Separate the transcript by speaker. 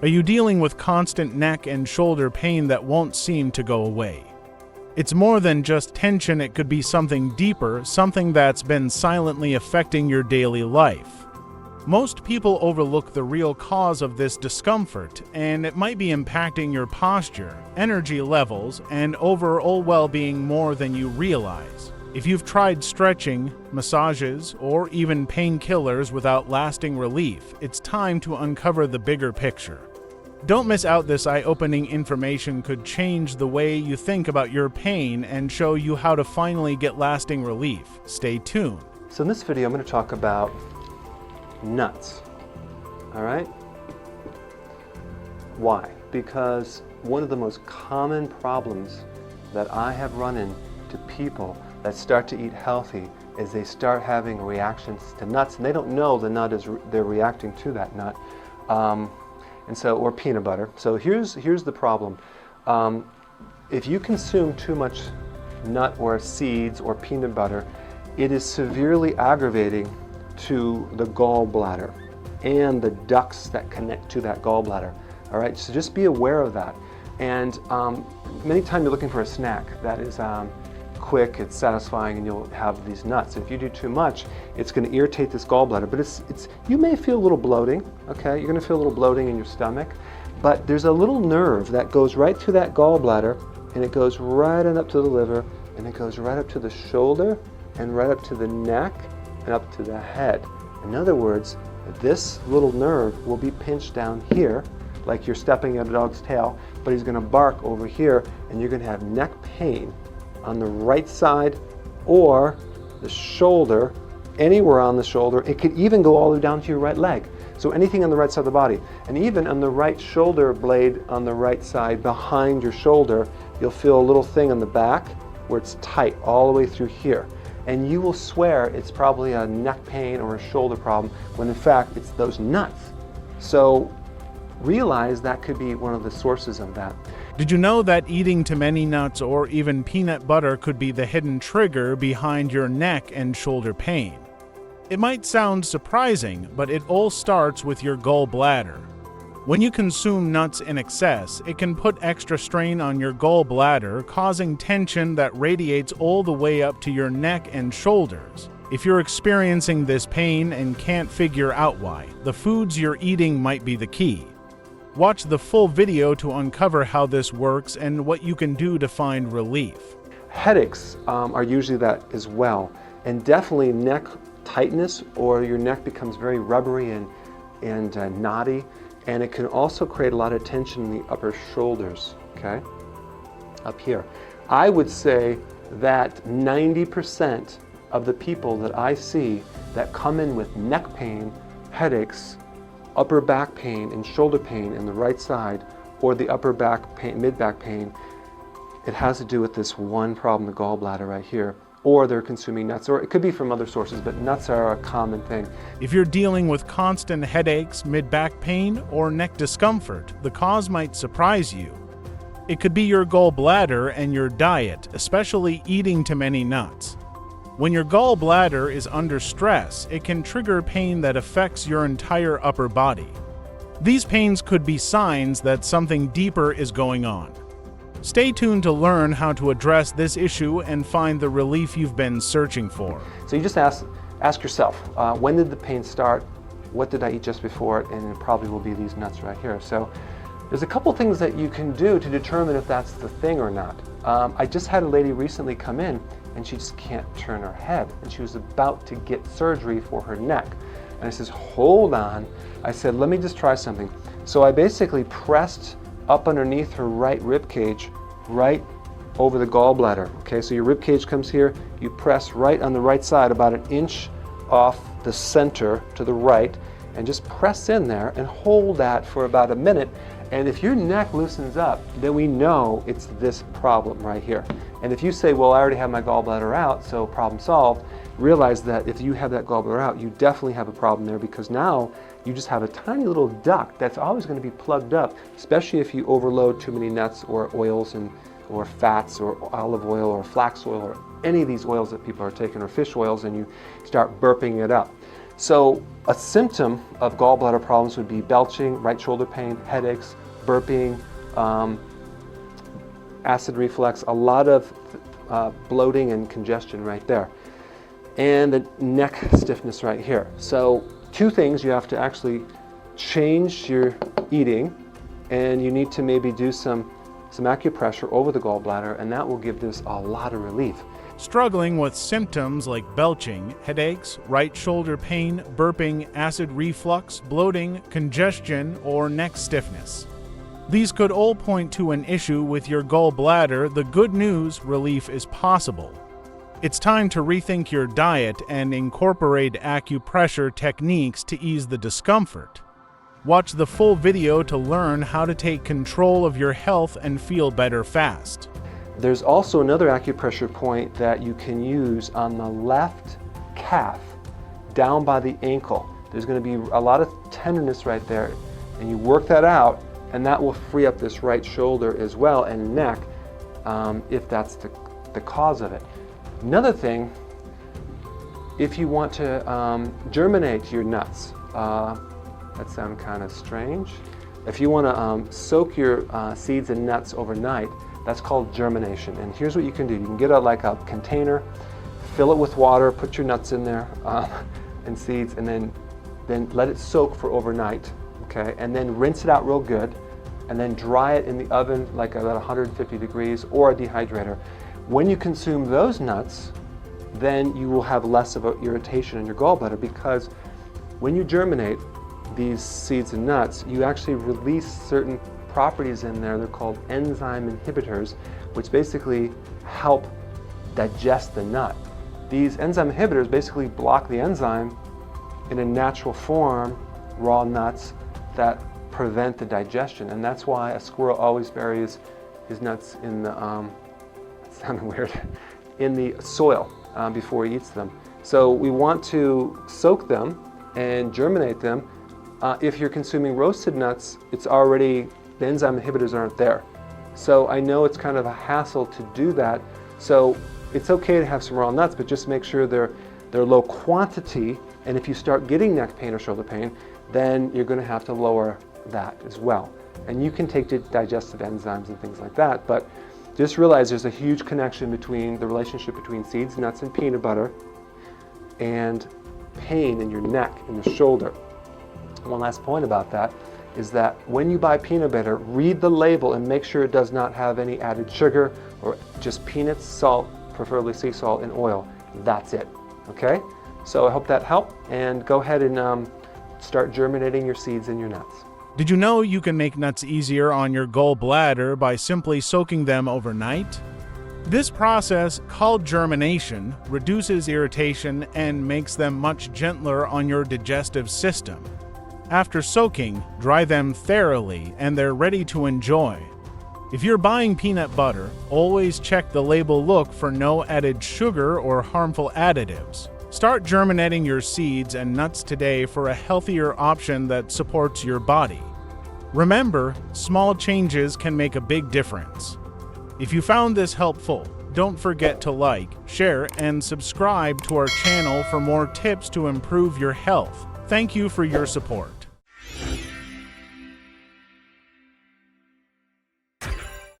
Speaker 1: Are you dealing with constant neck and shoulder pain that won't seem to go away? It's more than just tension, it could be something deeper, something that's been silently affecting your daily life. Most people overlook the real cause of this discomfort, and it might be impacting your posture, energy levels, and overall well-being more than you realize. If you've tried stretching, massages, or even painkillers without lasting relief, it's time to uncover the bigger picture. Don't miss out. This eye-opening information could change the way you think about your pain and show you how to finally get lasting relief. Stay tuned.
Speaker 2: So in this video, I'm going to talk about nuts. All right? Why? Because one of the most common problems that I have run into people that start to eat healthy is they start having reactions to nuts, and they don't know the nut is they're reacting to that nut. Or peanut butter. So here's the problem. If you consume too much nut or seeds or peanut butter, it is severely aggravating to the gallbladder and the ducts that connect to that gallbladder. All right, so just be aware of that. And many times you're looking for a snack that is quick, it's satisfying, and you'll have these nuts. If you do too much, it's going to irritate this gallbladder. But you may feel a little bloating. Okay, you're going to feel a little bloating in your stomach, but there's a little nerve that goes right through that gallbladder, and it goes right on up to the liver, and it goes right up to the shoulder, and right up to the neck, and up to the head. In other words, this little nerve will be pinched down here, like you're stepping on a dog's tail, but he's going to bark over here, and you're going to have neck pain on the right side or the shoulder, anywhere on the shoulder. It could even go all the way down to your right leg. So anything on the right side of the body. And even on the right shoulder blade on the right side behind your shoulder, you'll feel a little thing on the back where it's tight all the way through here. And you will swear it's probably a neck pain or a shoulder problem when in fact it's those nuts. So realize that could be one of the sources of that.
Speaker 1: Did you know that eating too many nuts or even peanut butter could be the hidden trigger behind your neck and shoulder pain? It might sound surprising, but it all starts with your gallbladder. When you consume nuts in excess, it can put extra strain on your gallbladder, causing tension that radiates all the way up to your neck and shoulders. If you're experiencing this pain and can't figure out why, the foods you're eating might be the key. Watch the full video to uncover how this works and what you can do to find relief.
Speaker 2: Headaches are usually that as well, and definitely neck tightness, or your neck becomes very rubbery and knotty, and it can also create a lot of tension in the upper shoulders, okay, up here. I would say that 90% of the people that I see that come in with neck pain, headaches, upper back pain and shoulder pain in the right side, or the upper back pain, mid-back pain, it has to do with this one problem, the gallbladder right here. Or they're consuming nuts, or it could be from other sources, but nuts are a common thing.
Speaker 1: If you're dealing with constant headaches, mid-back pain, or neck discomfort, the cause might surprise you. It could be your gallbladder and your diet, especially eating too many nuts. When your gallbladder is under stress, it can trigger pain that affects your entire upper body. These pains could be signs that something deeper is going on. Stay tuned to learn how to address this issue and find the relief you've been searching for.
Speaker 2: So you just ask yourself, when did the pain start? What did I eat just before it? And it probably will be these nuts right here. So there's a couple things that you can do to determine if that's the thing or not. I just had a lady recently come in, and she just can't turn her head, and she was about to get surgery for her neck. And I says, hold on. I said, let me just try something. So I basically pressed up underneath her right rib cage, right over the gallbladder. Okay, so your rib cage comes here, you press right on the right side, about an inch off the center to the right, and just press in there and hold that for about a minute. And if your neck loosens up, then we know it's this problem right here. And if you say, well, I already have my gallbladder out, so problem solved, realize that if you have that gallbladder out, you definitely have a problem there, because now you just have a tiny little duct that's always going to be plugged up, especially if you overload too many nuts or oils or fats or olive oil or flax oil or any of these oils that people are taking, or fish oils, and you start burping it up. So a symptom of gallbladder problems would be belching, right shoulder pain, headaches, burping, acid reflux, a lot of bloating and congestion right there. And the neck stiffness right here. So two things: you have to actually change your eating, and you need to maybe do some acupressure over the gallbladder, and that will give this a lot of relief.
Speaker 1: Struggling with symptoms like belching, headaches, right shoulder pain, burping, acid reflux, bloating, congestion, or neck stiffness. These could all point to an issue with your gallbladder. The good news: relief is possible. It's time to rethink your diet and incorporate acupressure techniques to ease the discomfort. Watch the full video to learn how to take control of your health and feel better fast.
Speaker 2: There's also another acupressure point that you can use on the left calf, down by the ankle. There's going to be a lot of tenderness right there, and you work that out, and that will free up this right shoulder as well, and neck, if that's the cause of it. Another thing, if you want to germinate your nuts, that sounds kind of strange. If you want to soak your seeds and nuts overnight, that's called germination. And here's what you can do. You can get like a container, fill it with water, put your nuts in there and seeds, and then let it soak for overnight, okay? And then rinse it out real good, and then dry it in the oven like about 150 degrees or a dehydrator. When you consume those nuts, then you will have less of an irritation in your gallbladder, because when you germinate these seeds and nuts, you actually release certain properties in there. They're called enzyme inhibitors, which basically help digest the nut. These enzyme inhibitors basically block the enzyme in a natural form, raw nuts, that prevent the digestion. And that's why a squirrel always buries his nuts in the, it sounded weird, in the soil before he eats them. So we want to soak them and germinate them. If you're consuming roasted nuts, it's already, the enzyme inhibitors aren't there. So I know it's kind of a hassle to do that. So it's okay to have some raw nuts, but just make sure they're low quantity. And if you start getting neck pain or shoulder pain, then you're going to have to lower that as well. And you can take digestive enzymes and things like that, but just realize there's a huge connection between the relationship between seeds, nuts, and peanut butter and pain in your neck and the shoulder. One last point about that is that when you buy peanut butter, read the label and make sure it does not have any added sugar, or just peanuts, salt, preferably sea salt, and oil. That's it, okay? So I hope that helped, and go ahead and start germinating your seeds and your nuts.
Speaker 1: Did you know you can make nuts easier on your gallbladder by simply soaking them overnight? This process, called germination, reduces irritation and makes them much gentler on your digestive system. After soaking, dry them thoroughly and they're ready to enjoy. If you're buying peanut butter, always check the label. Look for no added sugar or harmful additives. Start germinating your seeds and nuts today for a healthier option that supports your body. Remember, small changes can make a big difference. If you found this helpful, don't forget to like, share, and subscribe to our channel for more tips to improve your health. Thank you for your support.